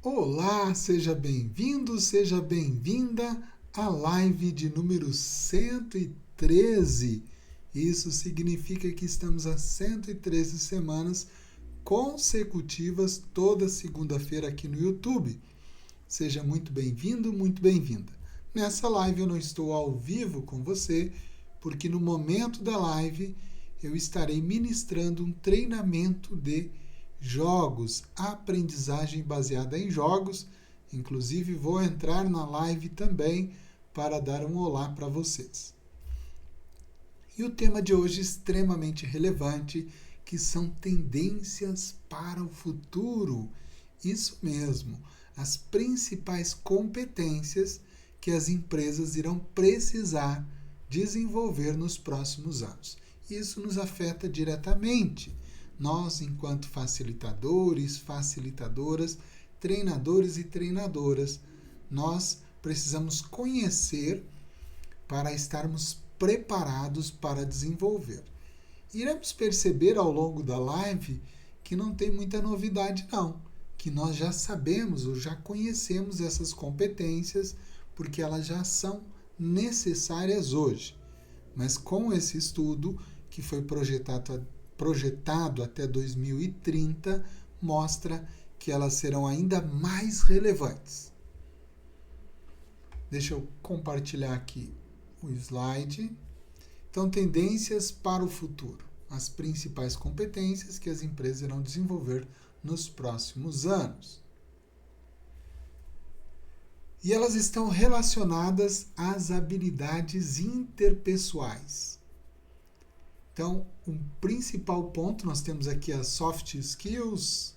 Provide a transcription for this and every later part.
Olá, seja bem-vindo, seja bem-vinda à live de número 113. Isso significa que estamos há 113 semanas consecutivas, toda segunda-feira aqui no YouTube. Seja muito bem-vindo, muito bem-vinda. Nessa live eu não estou ao vivo com você, porque no momento da live eu estarei ministrando um treinamento de jogos, aprendizagem baseada em jogos. Inclusive vou entrar na live também para dar um olá para vocês. E o tema de hoje é extremamente relevante, que são tendências para o futuro. Isso mesmo, as principais competências que as empresas irão precisar desenvolver nos próximos anos. Isso nos afeta diretamente. Nós, enquanto facilitadores, facilitadoras, treinadores e treinadoras, nós precisamos conhecer para estarmos preparados para desenvolver. Iremos perceber ao longo da live que não tem muita novidade não, que nós já sabemos ou já conhecemos essas competências porque elas já são necessárias hoje. Mas com esse estudo que foi projetado até 2030, mostra que elas serão ainda mais relevantes. Deixa eu compartilhar aqui o slide. Então, tendências para o futuro. As principais competências que as empresas irão desenvolver nos próximos anos. E elas estão relacionadas às habilidades interpessoais. Então, um principal ponto, nós temos aqui as soft skills,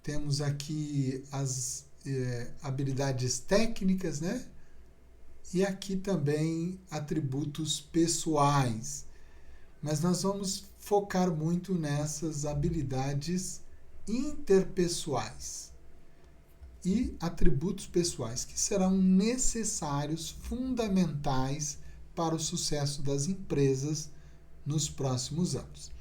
temos aqui as habilidades técnicas, né? E aqui também atributos pessoais. Mas nós vamos focar muito nessas habilidades interpessoais e atributos pessoais, que serão necessários, fundamentais para o sucesso das empresas nos próximos anos.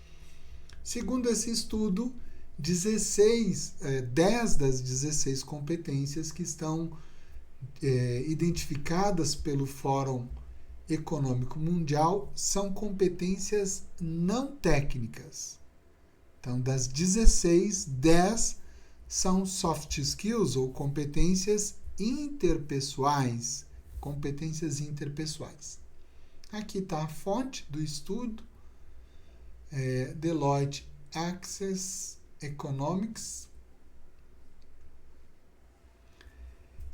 Segundo esse estudo, 10 das 16 competências que estão identificadas pelo Fórum Econômico Mundial são competências não técnicas. Então, das 16, 10 são soft skills ou competências interpessoais. Competências interpessoais. Aqui está a fonte do estudo. Deloitte Access Economics.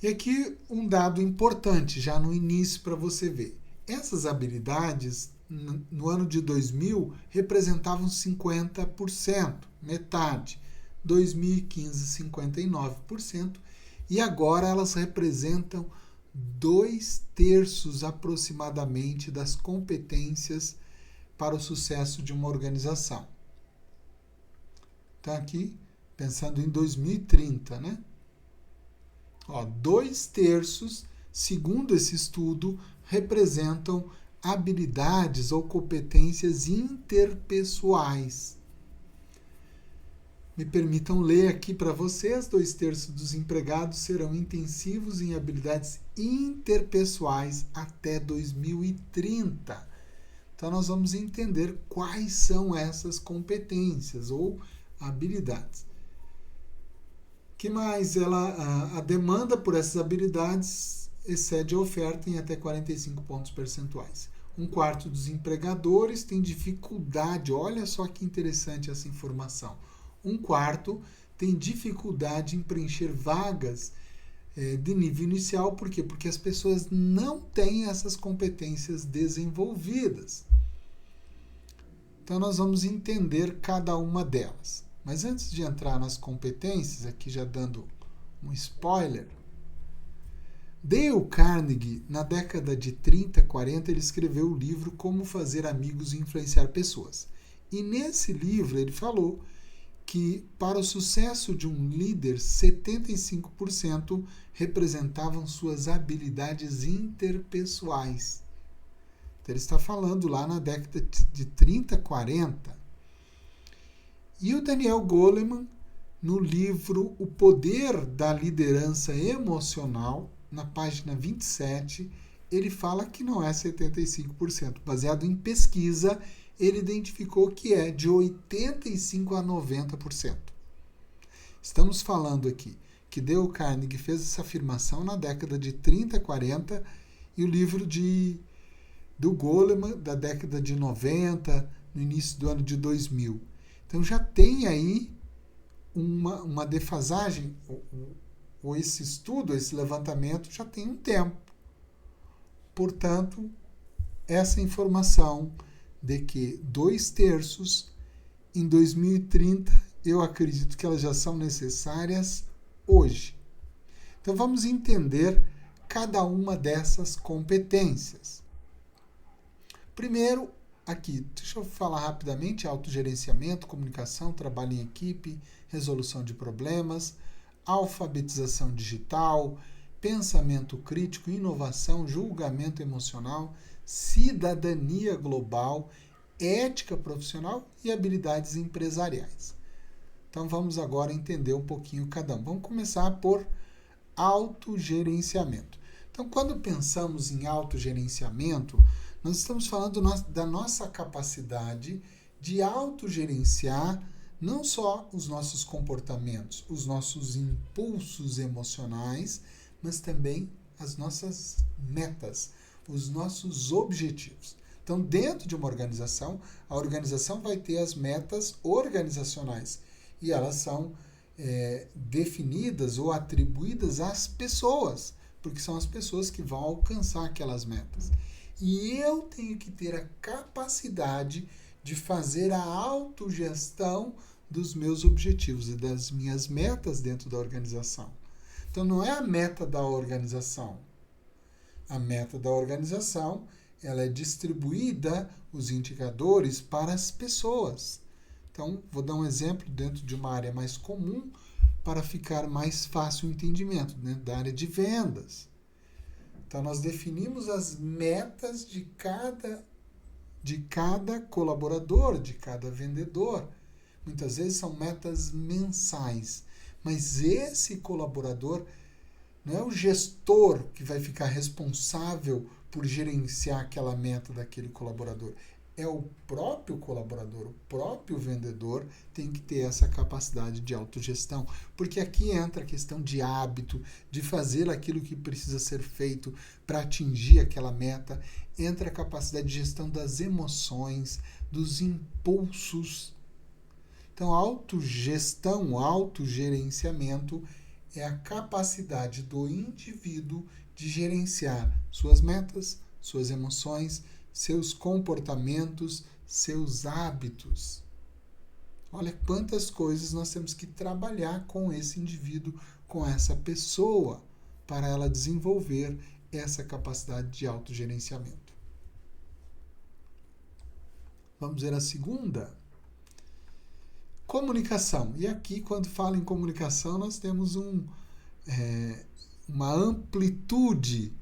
E aqui um dado importante, já no início, para você ver. Essas habilidades, no ano de 2000, representavam 50%, metade. 2015, 59%. E agora elas representam 2/3 aproximadamente das competências para o sucesso de uma organização. Então aqui, pensando em 2030, né? 2/3, segundo esse estudo, representam habilidades ou competências interpessoais. Me permitam ler aqui para vocês: 2/3 dos empregados serão intensivos em habilidades interpessoais até 2030. Então, nós vamos entender quais são essas competências ou habilidades. Que mais? A demanda por essas habilidades excede a oferta em até 45 pontos percentuais. 1/4 dos empregadores tem dificuldade, olha só que interessante essa informação. 1/4 tem dificuldade em preencher vagas de nível inicial. Por quê? Porque as pessoas não têm essas competências desenvolvidas. Então, nós vamos entender cada uma delas. Mas antes de entrar nas competências, aqui já dando um spoiler, Dale Carnegie, na década de 30, 40, ele escreveu o livro Como Fazer Amigos e Influenciar Pessoas. E nesse livro ele falou que para o sucesso de um líder, 75% representavam suas habilidades interpessoais. Então ele está falando lá na década de 30, 40. E o Daniel Goleman, no livro O Poder da Liderança Emocional, na página 27, ele fala que não é 75%. Baseado em pesquisa, ele identificou que é de 85% a 90%. Estamos falando aqui que Dale Carnegie fez essa afirmação na década de 30, 40, e o livro do Goleman, da década de 90, no início do ano de 2000. Então já tem aí uma defasagem, ou esse estudo, esse levantamento já tem um tempo. Portanto, essa informação de que 2/3 em 2030, eu acredito que elas já são necessárias hoje. Então vamos entender cada uma dessas competências. Primeiro, aqui, deixa eu falar rapidamente: autogerenciamento, comunicação, trabalho em equipe, resolução de problemas, alfabetização digital, pensamento crítico, inovação, julgamento emocional, cidadania global, ética profissional e habilidades empresariais. Então vamos agora entender um pouquinho cada um. Vamos começar por autogerenciamento. Então, quando pensamos em autogerenciamento, nós estamos falando da nossa capacidade de autogerenciar não só os nossos comportamentos, os nossos impulsos emocionais, mas também as nossas metas, os nossos objetivos. Então, dentro de uma organização, a organização vai ter as metas organizacionais e elas são definidas ou atribuídas às pessoas, porque são as pessoas que vão alcançar aquelas metas. E eu tenho que ter a capacidade de fazer a autogestão dos meus objetivos e das minhas metas dentro da organização. Então, não é a meta da organização. A meta da organização, ela é distribuída, os indicadores, para as pessoas. Então, vou dar um exemplo dentro de uma área mais comum para ficar mais fácil o entendimento, dentro da área de vendas. Então, nós definimos as metas de cada colaborador, de cada vendedor. Muitas vezes são metas mensais, mas esse colaborador não é o gestor que vai ficar responsável por gerenciar aquela meta daquele colaborador. É o próprio colaborador, o próprio vendedor tem que ter essa capacidade de autogestão, porque aqui entra a questão de hábito, de fazer aquilo que precisa ser feito para atingir aquela meta, entra a capacidade de gestão das emoções, dos impulsos. Então, a autogestão, o autogerenciamento é a capacidade do indivíduo de gerenciar suas metas, suas emoções, seus comportamentos, seus hábitos. Olha quantas coisas nós temos que trabalhar com esse indivíduo, com essa pessoa, para ela desenvolver essa capacidade de autogerenciamento. Vamos ver a segunda. Comunicação. E aqui, quando falo em comunicação, nós temos uma amplitude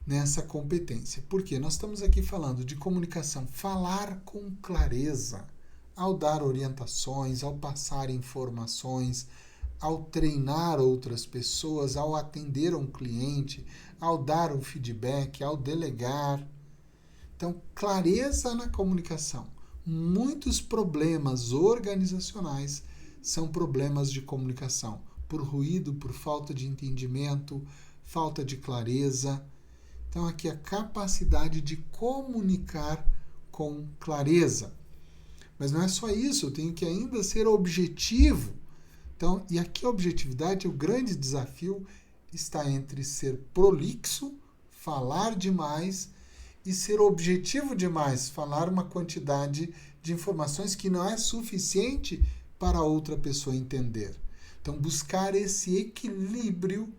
nessa competência. Por quê? Nós estamos aqui falando de comunicação, falar com clareza, ao dar orientações, ao passar informações, ao treinar outras pessoas, ao atender um cliente, ao dar um feedback, ao delegar. Então, clareza na comunicação. Muitos problemas organizacionais são problemas de comunicação, por ruído, por falta de entendimento, falta de clareza. Então, aqui a capacidade de comunicar com clareza. Mas não é só isso, eu tenho que ainda ser objetivo. Então, e aqui a objetividade, o grande desafio está entre ser prolixo, falar demais, e ser objetivo demais, falar uma quantidade de informações que não é suficiente para outra pessoa entender. Então, buscar esse equilíbrio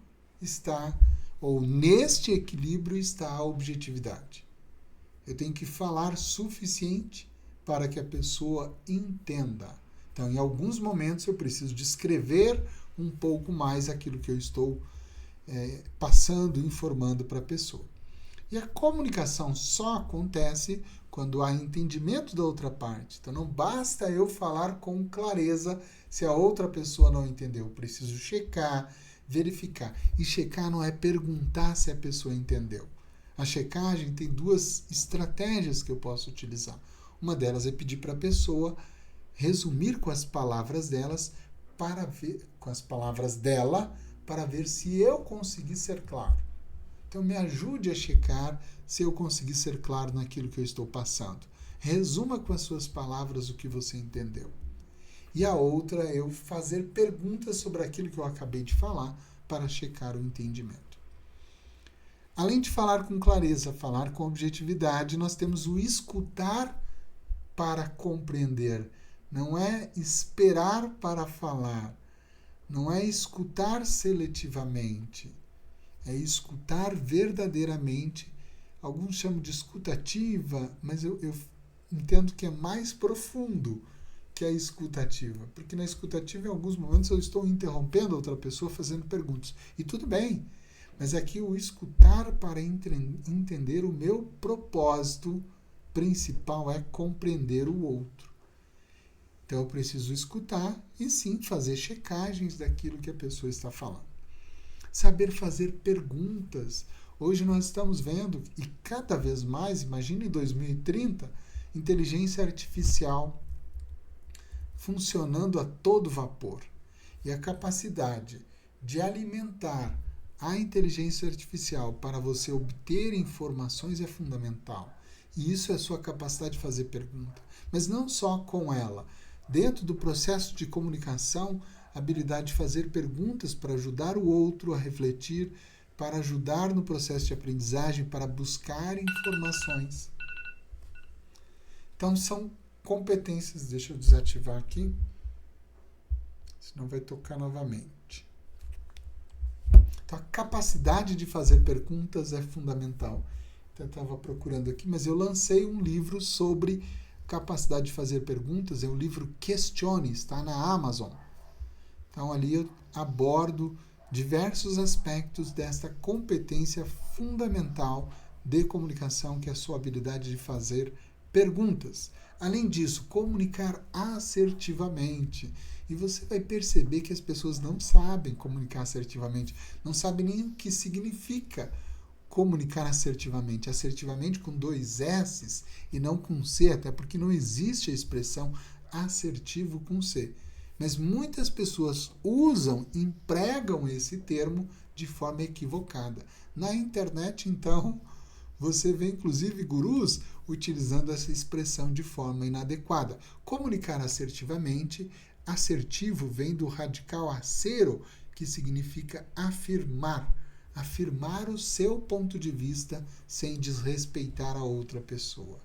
neste equilíbrio está a objetividade. Eu tenho que falar suficiente para que a pessoa entenda. Então, em alguns momentos, eu preciso descrever um pouco mais aquilo que eu estou passando, informando para a pessoa. E a comunicação só acontece quando há entendimento da outra parte. Então não basta eu falar com clareza se a outra pessoa não entendeu. Eu preciso checar, verificar. E checar não é perguntar se a pessoa entendeu. A checagem tem duas estratégias que eu posso utilizar. Uma delas é pedir para a pessoa resumir com as palavras delas para ver se eu consegui ser claro. Então me ajude a checar se eu consegui ser claro naquilo que eu estou passando. Resuma com as suas palavras o que você entendeu. E a outra é eu fazer perguntas sobre aquilo que eu acabei de falar para checar o entendimento. Além de falar com clareza, falar com objetividade, nós temos o escutar para compreender. Não é esperar para falar. Não é escutar seletivamente. É escutar verdadeiramente. Alguns chamam de escutativa, mas eu entendo que é mais profundo que a escutativa. Porque na escutativa, em alguns momentos, eu estou interrompendo a outra pessoa, fazendo perguntas. E tudo bem. Mas aqui o escutar para entender o meu propósito principal é compreender o outro. Então eu preciso escutar e sim fazer checagens daquilo que a pessoa está falando. Saber fazer perguntas. Hoje nós estamos vendo, e cada vez mais, imagine em 2030, inteligência artificial funcionando a todo vapor. E a capacidade de alimentar a inteligência artificial para você obter informações é fundamental. E isso é a sua capacidade de fazer pergunta. Mas não só com ela. Dentro do processo de comunicação, a habilidade de fazer perguntas para ajudar o outro a refletir, para ajudar no processo de aprendizagem, para buscar informações. Então, são competências. Deixa eu desativar aqui, senão vai tocar novamente. Então, a capacidade de fazer perguntas é fundamental. Então, eu estava procurando aqui, mas eu lancei um livro sobre capacidade de fazer perguntas. É o livro Questione, está na Amazon. Então, ali eu abordo diversos aspectos desta competência fundamental de comunicação, que é a sua habilidade de fazer perguntas. Além disso, comunicar assertivamente. E você vai perceber que as pessoas não sabem comunicar assertivamente, não sabem nem o que significa comunicar assertivamente. Assertivamente com 2 S's e não com C, até porque não existe a expressão assertivo com C. Mas muitas pessoas usam, empregam esse termo de forma equivocada. Na internet, então, você vê inclusive gurus utilizando essa expressão de forma inadequada. Comunicar assertivamente, assertivo vem do radical acero, que significa afirmar. Afirmar o seu ponto de vista sem desrespeitar a outra pessoa.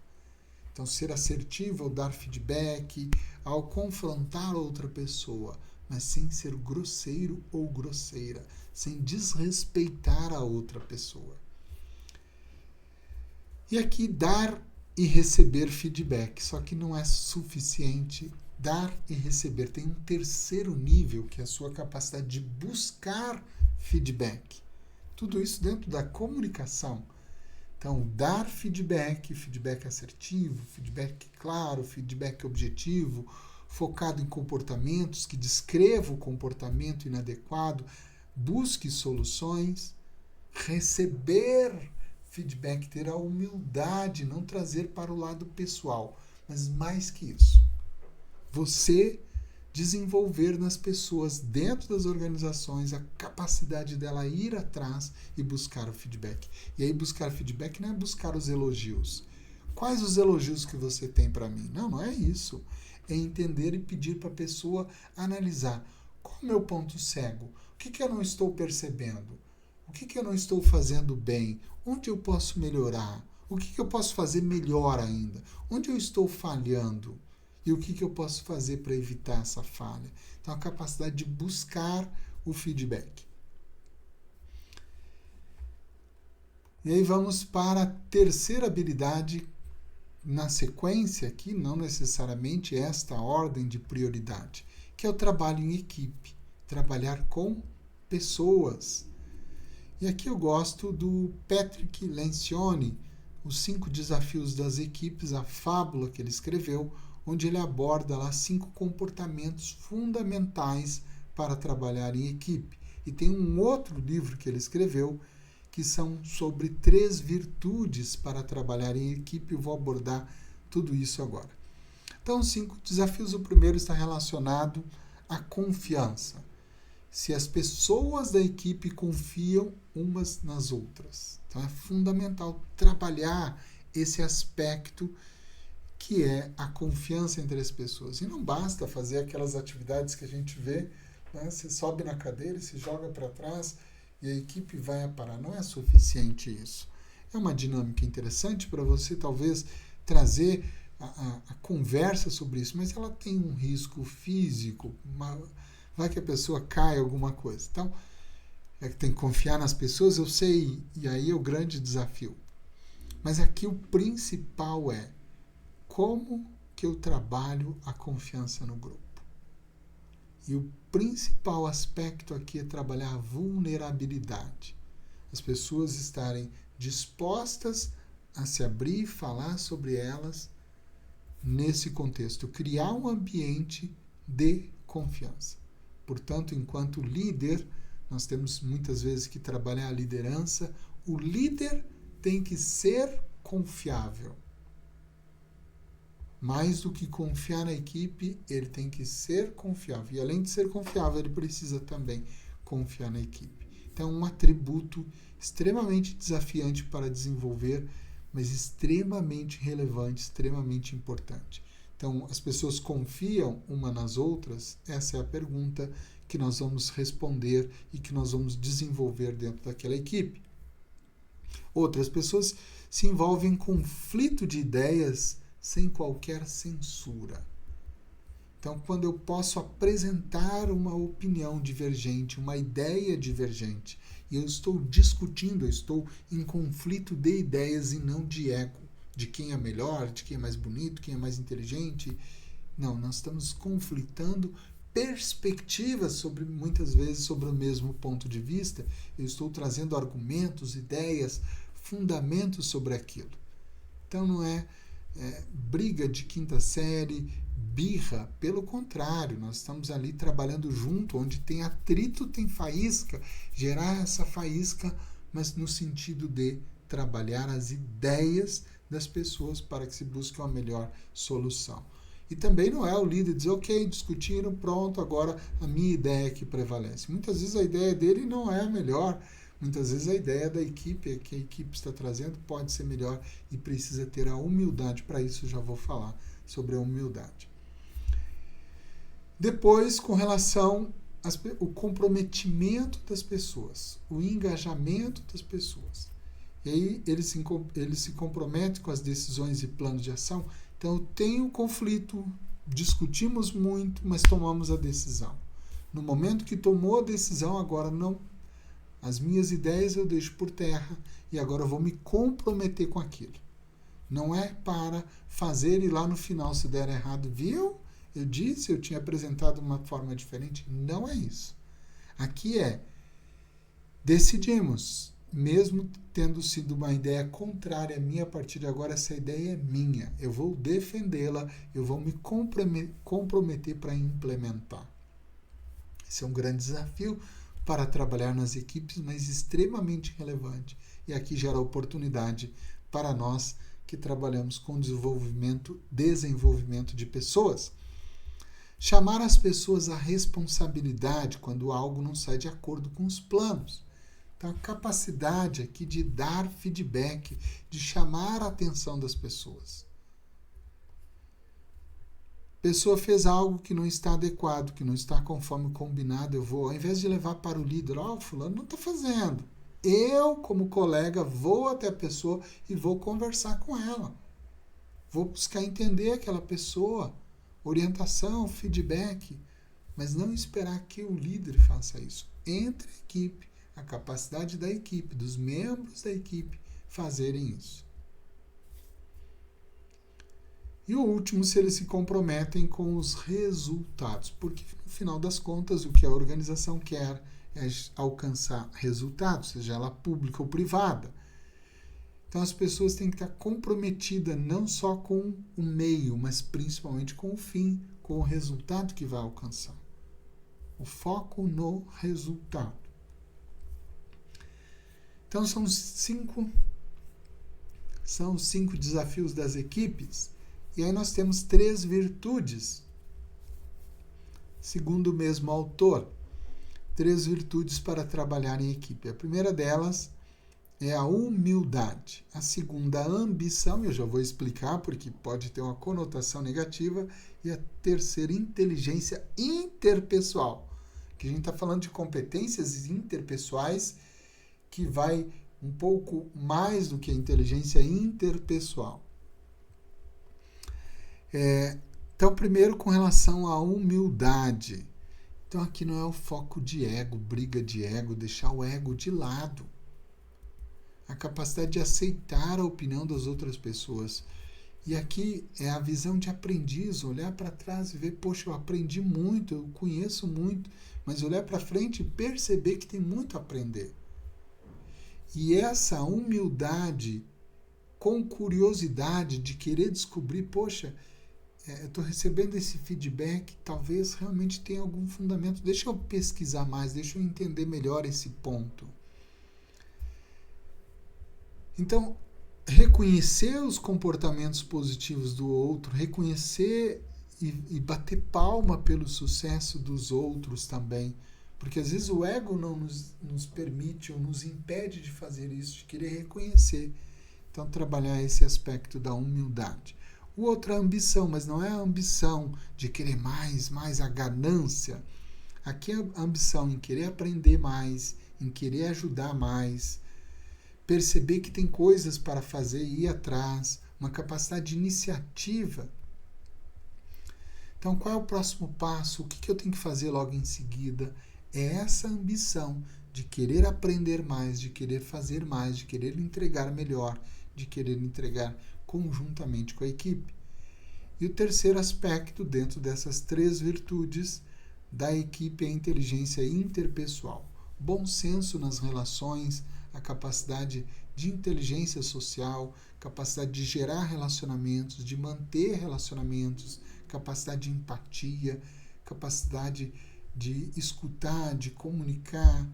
Então, ser assertivo ao dar feedback, ao confrontar outra pessoa, mas sem ser grosseiro ou grosseira, sem desrespeitar a outra pessoa. E aqui, dar e receber feedback, só que não é suficiente dar e receber. Tem um terceiro nível, que é a sua capacidade de buscar feedback. Tudo isso dentro da comunicação. Então, dar feedback, feedback assertivo, feedback claro, feedback objetivo, focado em comportamentos, que descreva o comportamento inadequado, busque soluções, receber feedback, ter a humildade, não trazer para o lado pessoal, mas mais que isso, você desenvolver nas pessoas, dentro das organizações, a capacidade dela ir atrás e buscar o feedback. E aí buscar feedback não é buscar os elogios. Quais os elogios que você tem para mim? Não, não é isso. É entender e pedir para a pessoa analisar qual é o meu ponto cego, o que eu não estou percebendo, o que eu não estou fazendo bem, onde eu posso melhorar, o que eu posso fazer melhor ainda, onde eu estou falhando. E o que eu posso fazer para evitar essa falha? Então, a capacidade de buscar o feedback. E aí vamos para a terceira habilidade na sequência aqui, não necessariamente esta ordem de prioridade, que é o trabalho em equipe, trabalhar com pessoas. E aqui eu gosto do Patrick Lencioni, Os 5 Desafios das Equipes, a fábula que ele escreveu, onde ele aborda lá 5 comportamentos fundamentais para trabalhar em equipe. E tem um outro livro que ele escreveu, que são sobre 3 virtudes para trabalhar em equipe. Eu vou abordar tudo isso agora. Então, 5 desafios. O primeiro está relacionado à confiança. Se as pessoas da equipe confiam umas nas outras. Então, é fundamental trabalhar esse aspecto que é a confiança entre as pessoas. E não basta fazer aquelas atividades que a gente vê, né? Você sobe na cadeira, se joga para trás e a equipe vai parar. Não é suficiente isso. É uma dinâmica interessante para você talvez trazer a conversa sobre isso, mas ela tem um risco físico, vai que a pessoa cai alguma coisa. Então, é que tem que confiar nas pessoas, eu sei, e aí é o grande desafio. Mas aqui o principal é como que eu trabalho a confiança no grupo. E o principal aspecto aqui é trabalhar a vulnerabilidade. As pessoas estarem dispostas a se abrir e falar sobre elas nesse contexto. Criar um ambiente de confiança. Portanto, enquanto líder, nós temos muitas vezes que trabalhar a liderança. O líder tem que ser confiável. Mais do que confiar na equipe, ele tem que ser confiável. E além de ser confiável, ele precisa também confiar na equipe. Então, um atributo extremamente desafiante para desenvolver, mas extremamente relevante, extremamente importante. Então, as pessoas confiam uma nas outras? Essa é a pergunta que nós vamos responder e que nós vamos desenvolver dentro daquela equipe. Outras pessoas se envolvem em conflito de ideias sem qualquer censura. Então, quando eu posso apresentar uma opinião divergente, uma ideia divergente, e eu estou discutindo, eu estou em conflito de ideias e não de ego, de quem é melhor, de quem é mais bonito, quem é mais inteligente. Não, nós estamos conflitando perspectivas muitas vezes sobre o mesmo ponto de vista. Eu estou trazendo argumentos, ideias, fundamentos sobre aquilo. Então não é briga de quinta série, birra, pelo contrário, nós estamos ali trabalhando junto, onde tem atrito, tem faísca, gerar essa faísca, mas no sentido de trabalhar as ideias das pessoas para que se busque uma melhor solução. E também não é o líder dizer, ok, discutiram, pronto, agora a minha ideia que prevalece. Muitas vezes a ideia dele não é a melhor, muitas vezes a ideia da equipe, que a equipe está trazendo, pode ser melhor e precisa ter a humildade. Para isso, já vou falar sobre a humildade. Depois, com relação ao comprometimento das pessoas, o engajamento das pessoas. E aí, ele se compromete com as decisões e planos de ação. Então, eu tenho conflito, discutimos muito, mas tomamos a decisão. No momento que tomou a decisão, agora não. As minhas ideias eu deixo por terra e agora eu vou me comprometer com aquilo. Não é para fazer e lá no final, se der errado, viu? Eu disse, eu tinha apresentado uma forma diferente. Não é isso. Aqui decidimos, mesmo tendo sido uma ideia contrária à minha, a partir de agora essa ideia é minha. Eu vou defendê-la, eu vou me comprometer para implementar. Esse é um grande desafio para trabalhar nas equipes, mas extremamente relevante. E aqui gera oportunidade para nós que trabalhamos com desenvolvimento de pessoas. Chamar as pessoas à responsabilidade quando algo não sai de acordo com os planos. Então, a capacidade aqui de dar feedback, de chamar a atenção das pessoas. A pessoa fez algo que não está adequado, que não está conforme combinado, eu vou, ao invés de levar para o líder, o fulano não está fazendo. Eu, como colega, vou até a pessoa e vou conversar com ela. Vou buscar entender aquela pessoa, orientação, feedback, mas não esperar que o líder faça isso. Entre a equipe, a capacidade da equipe, dos membros da equipe fazerem isso. E o último, se eles se comprometem com os resultados, porque no final das contas o que a organização quer é alcançar resultados, seja ela pública ou privada. Então as pessoas têm que estar comprometidas não só com o meio, mas principalmente com o fim, com o resultado que vai alcançar. O foco no resultado. Então são cinco desafios das equipes, e aí nós temos 3 virtudes, segundo o mesmo autor. 3 virtudes para trabalhar em equipe. A primeira delas é a humildade. A segunda, a ambição, eu já vou explicar porque pode ter uma conotação negativa. E a terceira, inteligência interpessoal, que a gente está falando de competências interpessoais, que vai um pouco mais do que a inteligência interpessoal. Então, primeiro, com relação à humildade. Então, aqui não é o foco de ego, briga de ego, deixar o ego de lado. A capacidade de aceitar a opinião das outras pessoas. E aqui é a visão de aprendiz, olhar para trás e ver, poxa, eu aprendi muito, eu conheço muito, mas olhar para frente e perceber que tem muito a aprender. E essa humildade, com curiosidade de querer descobrir, poxa, eu estou recebendo esse feedback, talvez realmente tenha algum fundamento, deixa eu pesquisar mais, deixa eu entender melhor esse ponto. Então, reconhecer os comportamentos positivos do outro, reconhecer e bater palma pelo sucesso dos outros também. Porque às vezes o ego não nos permite ou nos impede de fazer isso, de querer reconhecer. Então, trabalhar esse aspecto da humildade. O outro é a ambição, mas não é a ambição de querer mais a ganância. Aqui é a ambição em querer aprender mais, em querer ajudar mais, perceber que tem coisas para fazer e ir atrás, uma capacidade de iniciativa. Então, qual é o próximo passo? O que eu tenho que fazer logo em seguida? É essa ambição de querer aprender mais, de querer fazer mais, de querer entregar melhor, de querer entregar conjuntamente com a equipe. E o terceiro aspecto, dentro dessas 3 virtudes da equipe, é a inteligência interpessoal. Bom senso nas relações, a capacidade de inteligência social, capacidade de gerar relacionamentos, de manter relacionamentos, capacidade de empatia, capacidade de escutar, de comunicar.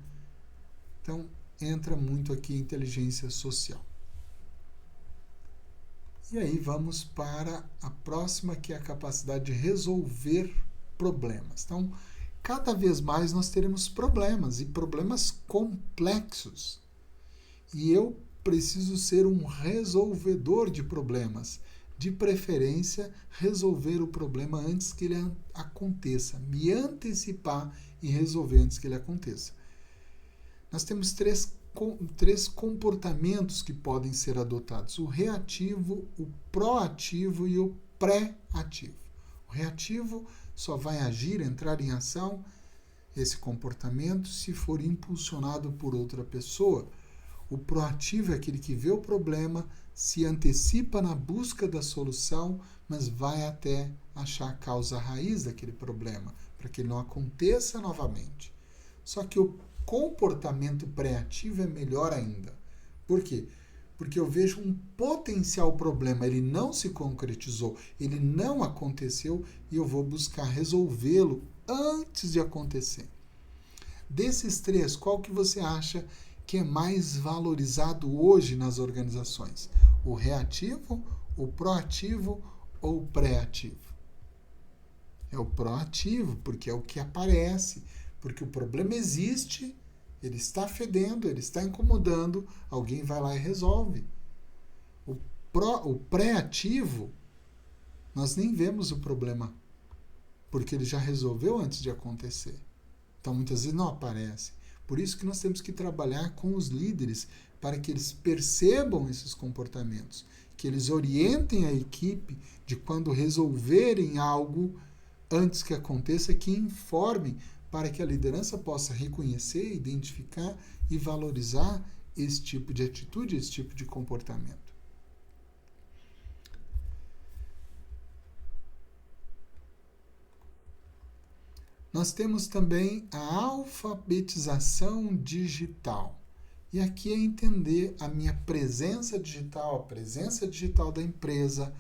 Então, entra muito aqui a inteligência social. E aí vamos para a próxima, que é a capacidade de resolver problemas. Então, cada vez mais nós teremos problemas, e problemas complexos. E eu preciso ser um resolvedor de problemas. De preferência, resolver o problema antes que ele aconteça. Me antecipar e resolver antes que ele aconteça. Nós temos três comportamentos que podem ser adotados: o reativo, o proativo e o pré-ativo. O reativo só vai agir, entrar em ação, esse comportamento, se for impulsionado por outra pessoa. O proativo é aquele que vê o problema, se antecipa na busca da solução, mas vai até achar a causa raiz daquele problema, para que ele não aconteça novamente. Só que o comportamento pré-ativo é melhor ainda. Por quê? Porque eu vejo um potencial problema, ele não se concretizou, ele não aconteceu, e eu vou buscar resolvê-lo antes de acontecer. Desses 3, qual que você acha que é mais valorizado hoje nas organizações? O reativo, o proativo ou o pré-ativo? É o proativo, porque é o que aparece, porque o problema existe, ele está fedendo, ele está incomodando, alguém vai lá e resolve. O pré-ativo, nós nem vemos o problema, porque ele já resolveu antes de acontecer. Então, muitas vezes não aparece. Por isso que nós temos que trabalhar com os líderes para que eles percebam esses comportamentos, que eles orientem a equipe de quando resolverem algo antes que aconteça, que informem para que a liderança possa reconhecer, identificar e valorizar esse tipo de atitude, esse tipo de comportamento. Nós temos também a alfabetização digital. E aqui é entender a minha presença digital, a presença digital da empresa,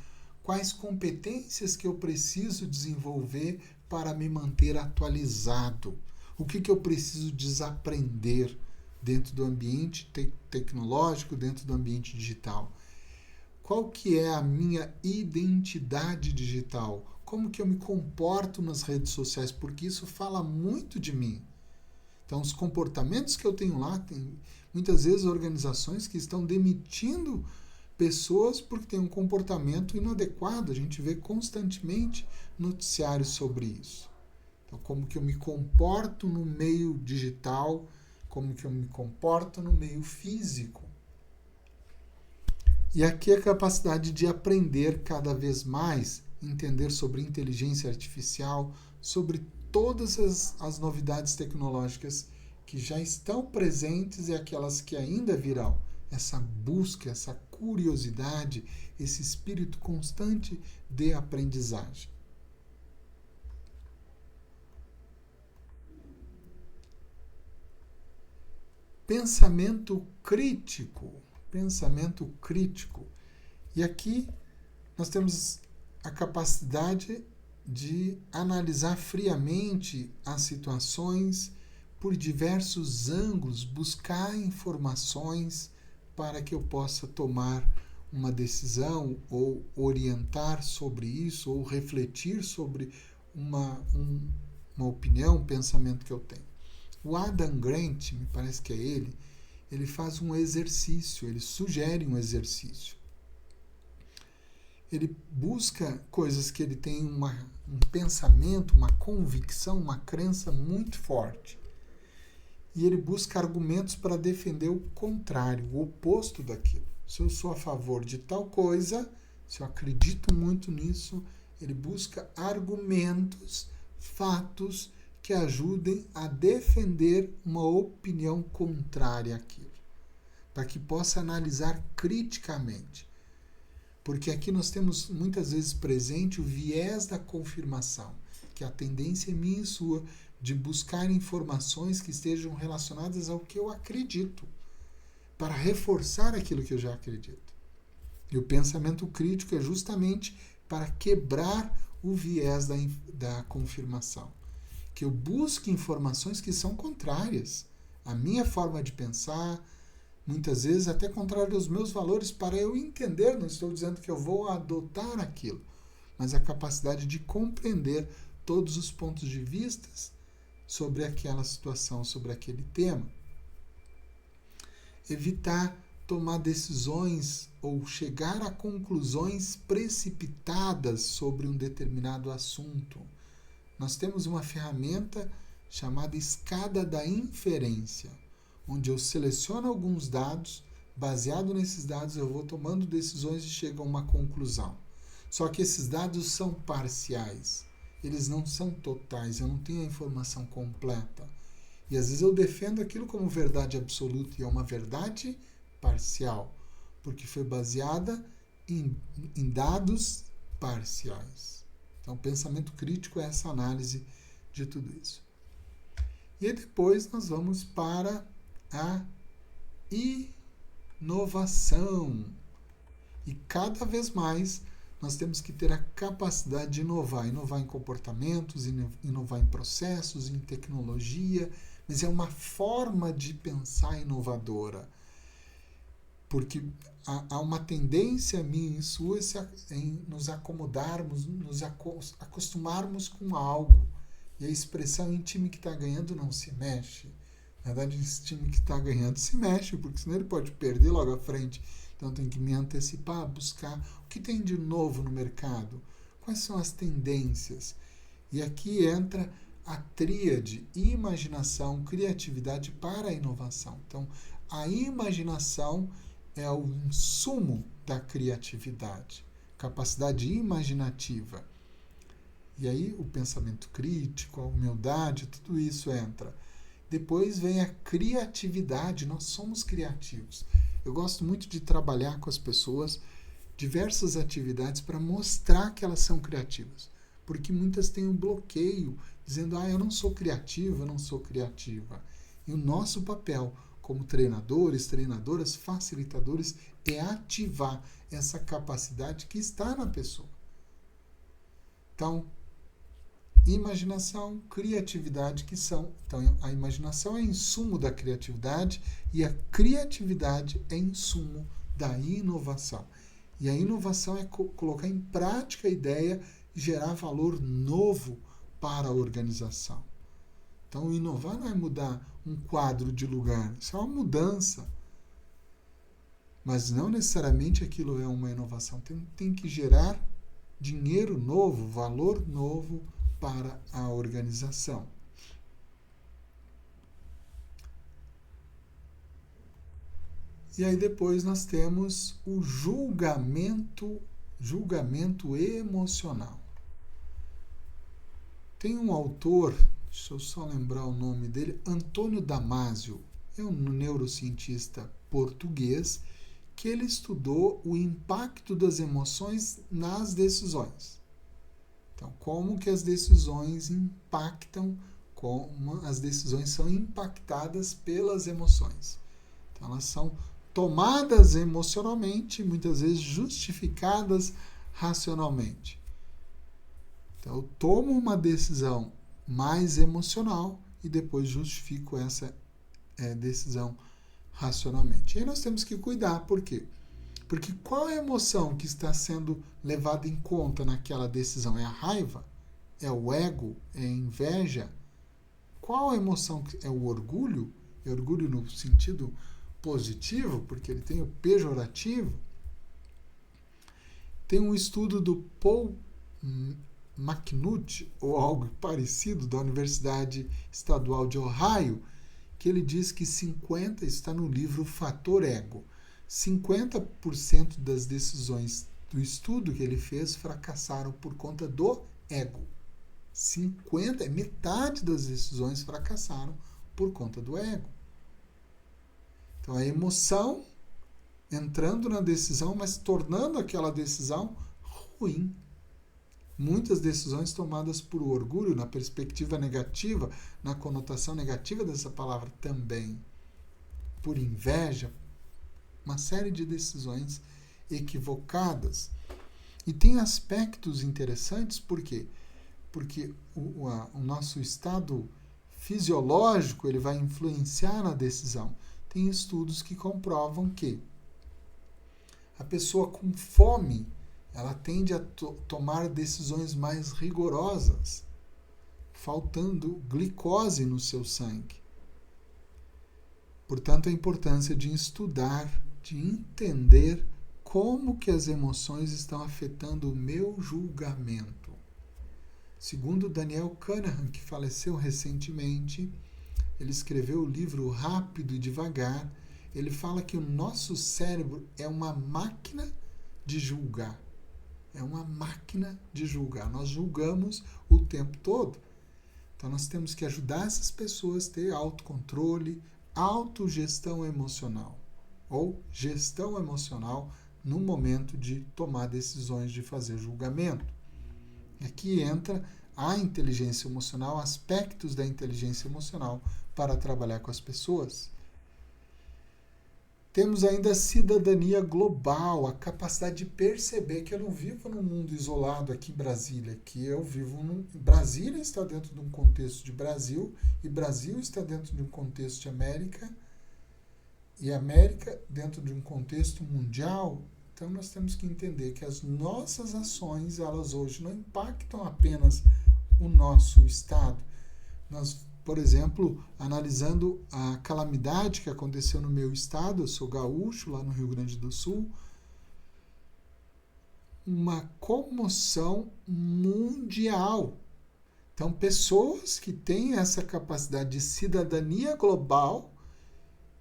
quais competências que eu preciso desenvolver para me manter atualizado, o que eu preciso desaprender dentro do ambiente tecnológico, dentro do ambiente digital. Qual que é a minha identidade digital? Como que eu me comporto nas redes sociais? Porque isso fala muito de mim. Então, os comportamentos que eu tenho lá, tem muitas vezes organizações que estão demitindo pessoas porque têm um comportamento inadequado. A gente vê constantemente noticiários sobre isso. Então, como que eu me comporto no meio digital, como que eu me comporto no meio físico. E aqui a capacidade de aprender cada vez mais, entender sobre inteligência artificial, sobre todas as novidades tecnológicas que já estão presentes e aquelas que ainda virão. Essa busca, essa curiosidade, esse espírito constante de aprendizagem. Pensamento crítico. Pensamento crítico. E aqui nós temos a capacidade de analisar friamente as situações por diversos ângulos, buscar informações para que eu possa tomar uma decisão ou orientar sobre isso ou refletir sobre uma opinião, um pensamento que eu tenho. O Adam Grant, me parece que é ele faz um exercício, ele sugere um exercício. Ele busca coisas que ele tem um pensamento, uma convicção, uma crença muito forte. E ele busca argumentos para defender o contrário, o oposto daquilo. Se eu sou a favor de tal coisa, se eu acredito muito nisso, ele busca argumentos, fatos que ajudem a defender uma opinião contrária àquilo, para que possa analisar criticamente. Porque aqui nós temos muitas vezes presente o viés da confirmação, que é a tendência minha e sua de buscar informações que estejam relacionadas ao que eu acredito, para reforçar aquilo que eu já acredito. E o pensamento crítico é justamente para quebrar o viés da confirmação. Que eu busque informações que são contrárias à minha forma de pensar, muitas vezes até contrário aos meus valores, para eu entender, não estou dizendo que eu vou adotar aquilo, mas a capacidade de compreender todos os pontos de vista sobre aquela situação, sobre aquele tema. Evitar tomar decisões ou chegar a conclusões precipitadas sobre um determinado assunto. Nós temos uma ferramenta chamada escada da inferência, onde eu seleciono alguns dados, baseado nesses dados eu vou tomando decisões e chego a uma conclusão. Só que esses dados são parciais, eles não são totais, eu não tenho a informação completa. E às vezes eu defendo aquilo como verdade absoluta e é uma verdade parcial, porque foi baseada em dados parciais. Então, o pensamento crítico é essa análise de tudo isso. E depois nós vamos para a inovação. E cada vez mais nós temos que ter a capacidade de inovar. Inovar em comportamentos, inovar em processos, em tecnologia, mas é uma forma de pensar inovadora. Porque há uma tendência minha e sua em nos acomodarmos, nos acostumarmos com algo. E a expressão em time que está ganhando não se mexe. Na verdade, esse time que está ganhando se mexe, porque senão ele pode perder logo à frente. Então, eu tenho que me antecipar, buscar o que tem de novo no mercado. Quais são as tendências? E aqui entra a tríade imaginação, criatividade para a inovação. Então, a imaginação é o insumo da criatividade, capacidade imaginativa. E aí o pensamento crítico, a humildade, tudo isso entra. Depois vem a criatividade, nós somos criativos. Eu gosto muito de trabalhar com as pessoas diversas atividades para mostrar que elas são criativas. porque muitas têm um bloqueio, dizendo, eu não sou criativo, eu não sou criativa. E o nosso papel como treinadores, treinadoras, facilitadores, é ativar essa capacidade que está na pessoa. Então, imaginação, criatividade, que são... Então, a imaginação é insumo da criatividade e a criatividade é insumo da inovação. E a inovação é colocar em prática a ideia e gerar valor novo para a organização. Então, inovar não é mudar um quadro de lugar, isso é uma mudança. Mas não necessariamente aquilo é uma inovação. Tem que gerar dinheiro novo, valor novo para a organização. E aí depois nós temos o julgamento emocional. Tem um autor, deixa eu só lembrar o nome dele, Antônio Damasio, é um neurocientista português, que ele estudou o impacto das emoções nas decisões. Então, como que as decisões impactam, como as decisões são impactadas pelas emoções. Então, elas são tomadas emocionalmente, muitas vezes justificadas racionalmente. Então, eu tomo uma decisão mais emocional e depois justifico essa decisão racionalmente. E aí nós temos que cuidar, por quê? Porque qual é a emoção que está sendo levada em conta naquela decisão? É a raiva? É o ego? É a inveja? Qual a emoção? É o orgulho? É orgulho no sentido positivo, porque ele tem o pejorativo? Tem um estudo do Paul McNutt, ou algo parecido, da Universidade Estadual de Ohio, que ele diz que 50%, está no livro Fator Ego, 50% das decisões do estudo que ele fez fracassaram por conta do ego. 50%, metade das decisões fracassaram por conta do ego. Então, a emoção entrando na decisão, mas tornando aquela decisão ruim. Muitas decisões tomadas por orgulho, na perspectiva negativa, na conotação negativa dessa palavra também, por inveja, uma série de decisões equivocadas. E tem aspectos interessantes, por quê? Porque o nosso estado fisiológico ele vai influenciar na decisão. Tem estudos que comprovam que a pessoa com fome ela tende a tomar decisões mais rigorosas, faltando glicose no seu sangue. Portanto, a importância de estudar, de entender como que as emoções estão afetando o meu julgamento. Segundo Daniel Kahneman, que faleceu recentemente, ele escreveu o livro Rápido e Devagar. Ele fala que o nosso cérebro é uma máquina de julgar. É uma máquina de julgar. Nós julgamos o tempo todo. Então, nós temos que ajudar essas pessoas a ter autocontrole, autogestão emocional. Ou gestão emocional no momento de tomar decisões, de fazer julgamento. Aqui entra a inteligência emocional, aspectos da inteligência emocional para trabalhar com as pessoas. Temos ainda a cidadania global, a capacidade de perceber que eu não vivo num mundo isolado aqui em Brasília, que eu vivo Brasília está dentro de um contexto de Brasil, e Brasil está dentro de um contexto de América, e América dentro de um contexto mundial. Então nós temos que entender que as nossas ações, elas hoje não impactam apenas o nosso estado. Nós, por exemplo, analisando a calamidade que aconteceu no meu estado, eu sou gaúcho, lá no Rio Grande do Sul, uma comoção mundial. Então, pessoas que têm essa capacidade de cidadania global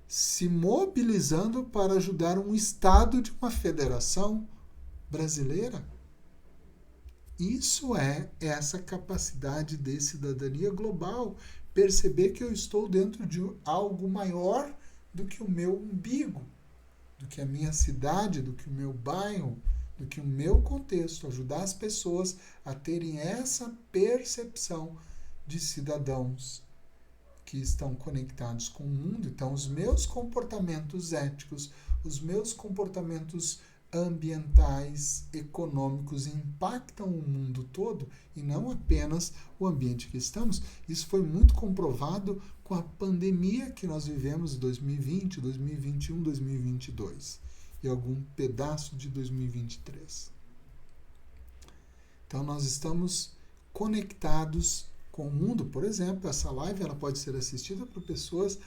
se mobilizando para ajudar um estado de uma federação brasileira. Isso é essa capacidade de cidadania global. Perceber que eu estou dentro de algo maior do que o meu umbigo, do que a minha cidade, do que o meu bairro, do que o meu contexto, ajudar as pessoas a terem essa percepção de cidadãos que estão conectados com o mundo. Então, os meus comportamentos éticos, os meus comportamentos ambientais, econômicos impactam o mundo todo e não apenas o ambiente que estamos. Isso foi muito comprovado com a pandemia que nós vivemos em 2020, 2021, 2022 e algum pedaço de 2023. Então, nós estamos conectados com o mundo. Por exemplo, essa live ela pode ser assistida por pessoas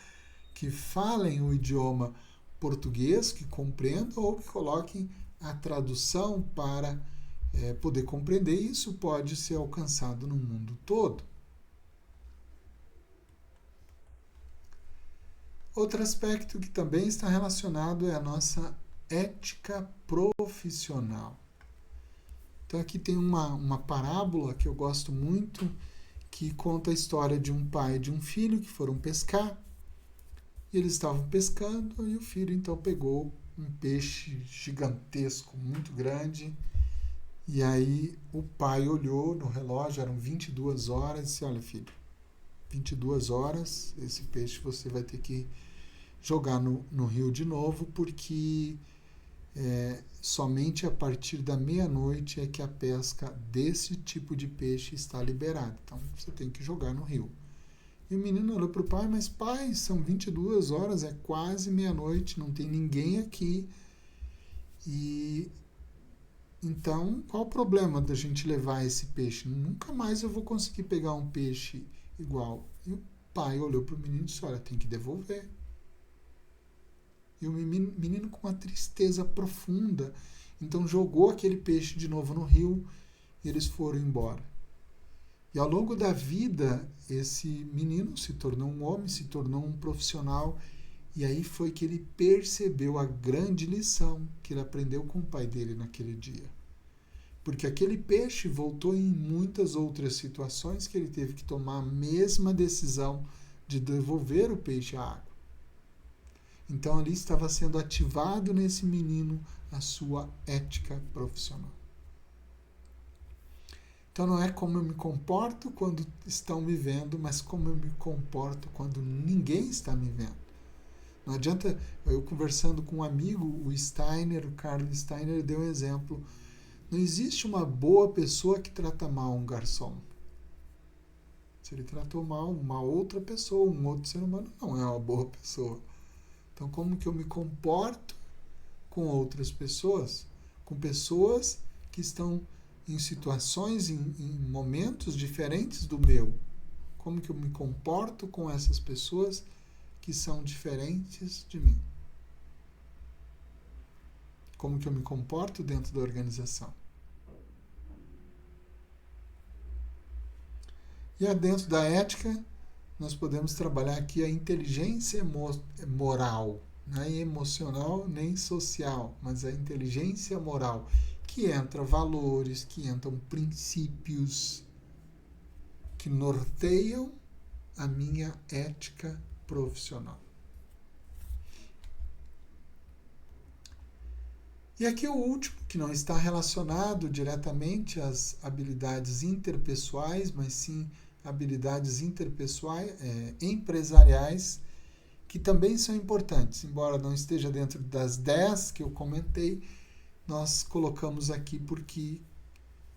que falem o idioma português, que compreendam ou que coloquem a tradução para poder compreender. Isso pode ser alcançado no mundo todo. Outro aspecto que também está relacionado é a nossa ética profissional. Então aqui tem uma parábola que eu gosto muito, que conta a história de um pai e de um filho que foram pescar. E eles estavam pescando e o filho então pegou um peixe gigantesco, muito grande. E aí o pai olhou no relógio, eram 22 horas, e disse: olha, filho, 22 horas, esse peixe você vai ter que jogar no rio de novo, porque somente a partir da meia-noite é que a pesca desse tipo de peixe está liberada. Então você tem que jogar no rio. E o menino olhou para o pai: mas pai, são 22 horas, é quase meia-noite, não tem ninguém aqui. E então, qual o problema da gente levar esse peixe? Nunca mais eu vou conseguir pegar um peixe igual. E o pai olhou para o menino e disse: olha, tem que devolver. E o menino, com uma tristeza profunda, então jogou aquele peixe de novo no rio e eles foram embora. E ao longo da vida, esse menino se tornou um homem, se tornou um profissional, e aí foi que ele percebeu a grande lição que ele aprendeu com o pai dele naquele dia. Porque aquele peixe voltou em muitas outras situações que ele teve que tomar a mesma decisão de devolver o peixe à água. Então ali estava sendo ativado nesse menino a sua ética profissional. Então não é como eu me comporto quando estão me vendo, mas como eu me comporto quando ninguém está me vendo. Não adianta, eu conversando com um amigo, o Steiner, o Carl Steiner, deu um exemplo. Não existe uma boa pessoa que trata mal um garçom. Se ele tratou mal uma outra pessoa, um outro ser humano, não é uma boa pessoa. Então, como que eu me comporto com outras pessoas? Com pessoas que estão em situações, em momentos diferentes do meu. Como que eu me comporto com essas pessoas que são diferentes de mim? Como que eu me comporto dentro da organização? E dentro da ética, nós podemos trabalhar aqui a inteligência moral, não é emocional nem social, mas a inteligência moral, que entra valores, que entram princípios que norteiam a minha ética profissional. E aqui o último, que não está relacionado diretamente às habilidades interpessoais, mas sim habilidades interpessoais, empresariais, que também são importantes. Embora não esteja dentro das 10 que eu comentei, nós colocamos aqui porque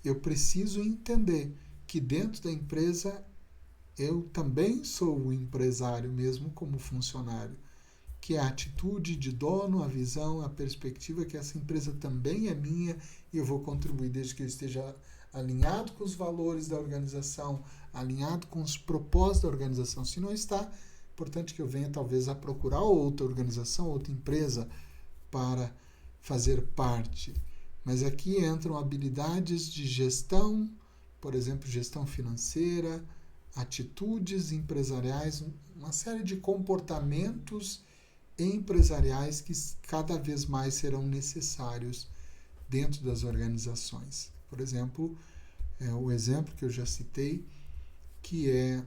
eu preciso entender que dentro da empresa eu também sou o empresário, mesmo como funcionário. Que é a atitude de dono, a visão, a perspectiva que essa empresa também é minha e eu vou contribuir desde que eu esteja alinhado com os valores da organização, alinhado com os propósitos da organização. Se não está, é importante que eu venha talvez a procurar outra organização, outra empresa para fazer parte. Mas aqui entram habilidades de gestão, por exemplo, gestão financeira, atitudes empresariais, uma série de comportamentos empresariais que cada vez mais serão necessários dentro das organizações. Por exemplo, o exemplo que eu já citei, que é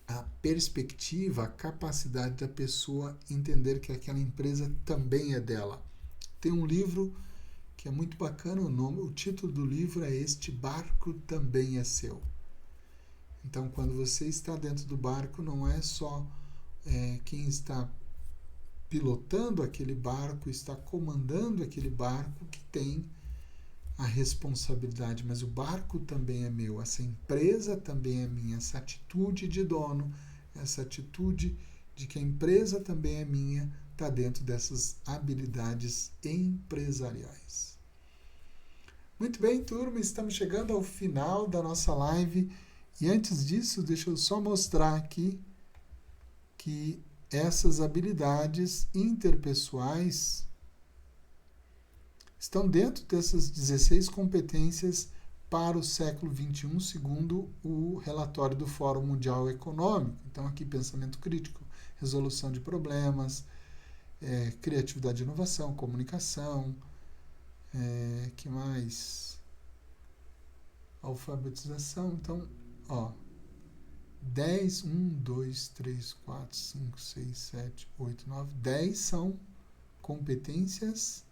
a perspectiva, a capacidade da pessoa entender que aquela empresa também é dela. Tem um livro que é muito bacana o título do livro é Este Barco Também é Seu. Então, quando você está dentro do barco, não é só quem está pilotando aquele barco, está comandando aquele barco que tem a responsabilidade, mas o barco também é meu, essa empresa também é minha, essa atitude de dono, essa atitude de que a empresa também é minha, está dentro dessas habilidades empresariais. Muito bem, turma, estamos chegando ao final da nossa live e antes disso, deixa eu só mostrar aqui que essas habilidades interpessoais estão dentro dessas 16 competências para o século XXI, segundo o relatório do Fórum Mundial Econômico. Então, aqui, pensamento crítico, resolução de problemas, criatividade e inovação, comunicação, que mais? Alfabetização. Então, 10, 1, 2, 3, 4, 5, 6, 7, 8, 9, 10 são competências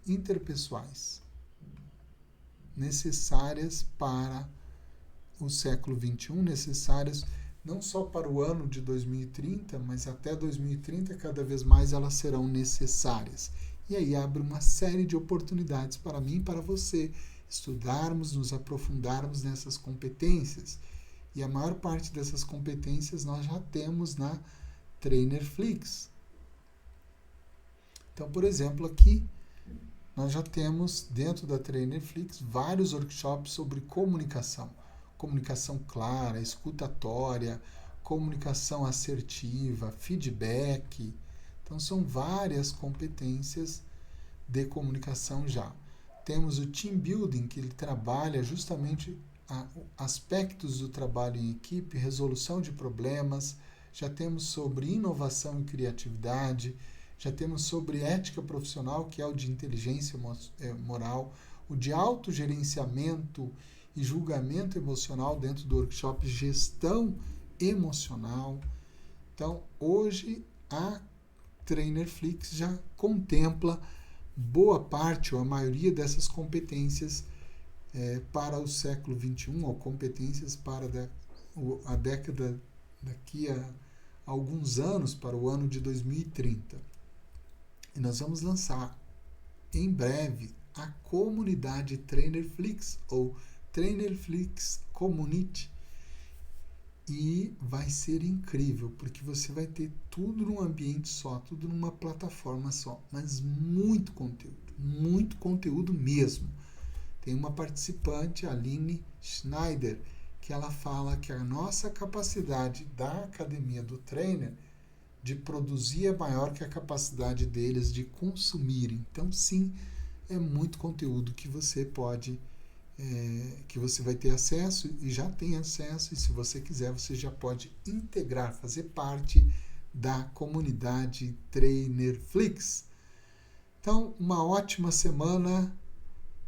interpessoais necessárias para o século XXI, necessárias não só para o ano de 2030, mas até 2030 cada vez mais elas serão necessárias. E aí abre uma série de oportunidades para mim e para você estudarmos, nos aprofundarmos nessas competências. E a maior parte dessas competências nós já temos na TrainerFlix. Então, por exemplo, aqui nós já temos dentro da TrainerFlix vários workshops sobre comunicação. Comunicação clara, escutatória, comunicação assertiva, feedback. Então, são várias competências de comunicação já. Temos o Team Building, que ele trabalha justamente aspectos do trabalho em equipe, resolução de problemas. Já temos sobre inovação e criatividade. Já temos sobre ética profissional, que é o de inteligência moral, o de autogerenciamento e julgamento emocional dentro do workshop Gestão Emocional. Então, hoje a TrainerFlix já contempla boa parte ou a maioria dessas competências para o século XXI, ou competências para a década daqui a alguns anos, para o ano de 2030. E nós vamos lançar em breve a comunidade TrainerFlix, ou TrainerFlix Community. E vai ser incrível, porque você vai ter tudo num ambiente só, tudo numa plataforma só, mas muito conteúdo mesmo. Tem uma participante, a Aline Schneider, que ela fala que a nossa capacidade da Academia do Trainer de produzir é maior que a capacidade deles de consumir. Então, sim, é muito conteúdo que você pode, que você vai ter acesso e já tem acesso, e se você quiser, você já pode integrar, fazer parte da comunidade TrainerFlix. Então, uma ótima semana,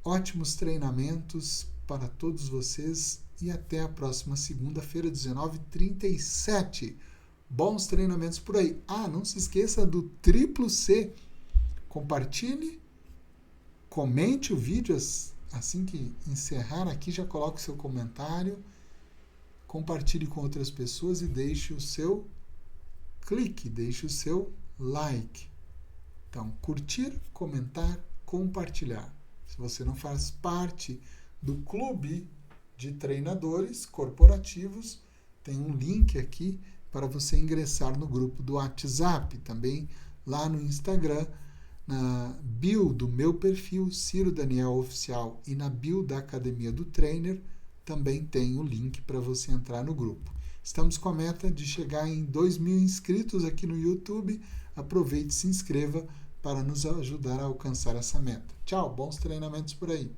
ótimos treinamentos para todos vocês e até a próxima segunda-feira, 19h37. Bons treinamentos por aí. Não se esqueça do Triplo C. Compartilhe, comente o vídeo assim que encerrar aqui, já coloque o seu comentário, compartilhe com outras pessoas e deixe o seu clique, deixe o seu like. Então, curtir, comentar, compartilhar. Se você não faz parte do clube de treinadores corporativos, tem um link aqui para você ingressar no grupo do WhatsApp, também lá no Instagram, na bio do meu perfil, Ciro Daniel Oficial, e na bio da Academia do Trainer, também tem o link para você entrar no grupo. Estamos com a meta de chegar em 2.000 inscritos aqui no YouTube. Aproveite e se inscreva para nos ajudar a alcançar essa meta. Tchau, bons treinamentos por aí!